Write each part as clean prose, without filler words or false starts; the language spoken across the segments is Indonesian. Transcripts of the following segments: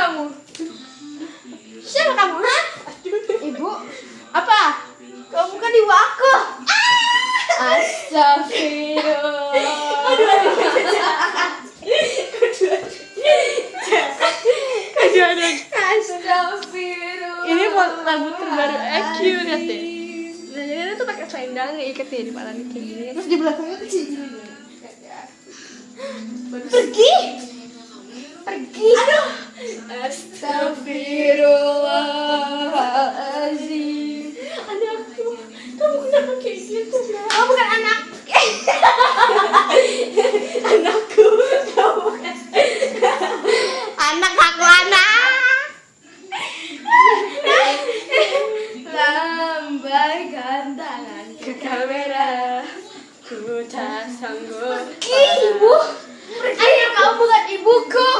kamu? Siapa kamu, ha? Ibu? Apa? Kamu bukan ibu aku. Astagfirullah. Aduh. Astagfirullah. Ini lagu terbaru EQ lihat deh. Nah, jadi dia tuh pakai selendang ikat di kepala kayak gini. Terus di belakangnya kecil gini. Pergi. Aduh. Astagfirullahaladzim. Anakku, kamu kenapa kayak gitu? Kamu bukan anak. Anakku, kamu bukan. Anak aku anak. Lambaikan tangan Ke kamera, ku tak sanggup. Ibu. Ayah, kamu bukan ibuku.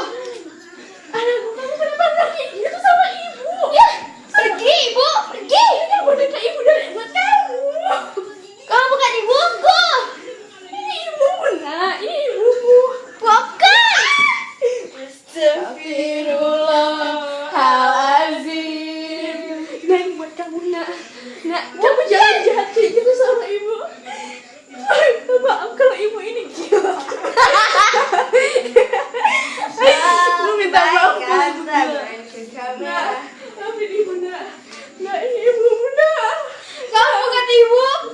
Anakku, kamu kenapa kayak gitu sama ibu? Ya, pergi ibu, pergi. Ini boneka ibu dari buat kamu. Kamu bukan ibuku. Ini ibumu, nak. Ini ibumu. Bukan. Astagfirullahaladzim. Nah, ini buat kamu, nak. Nak, kamu jangan jahat kayak gitu sama ibu. Maaf kalau ibu ini gila. Lu minta maaf kalau ibu gila. Nak, maafin ibu, nak. Nak, ini ibumu, nak. Kamu bukan ibuku.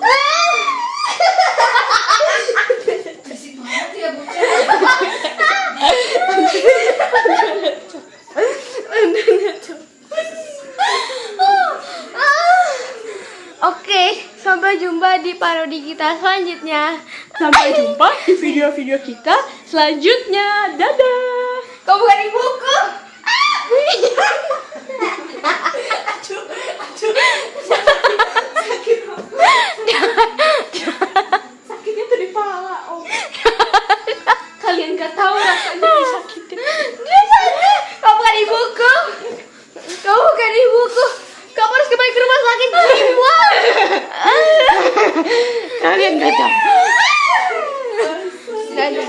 Oke, sampai jumpa di parodi kita selanjutnya. Sampai jumpa di video-video kita selanjutnya. Dadah. Kau bukan ibuku. Sakitnya tuh di pala, Om. Kalian gak tahu rasanya disakitin. Dia sana. Kau bukan ibuku. Kau bukan ibuku. Kamu harus kembali ke rumah sakit jiwa. Kalian gak tahu. Dadah.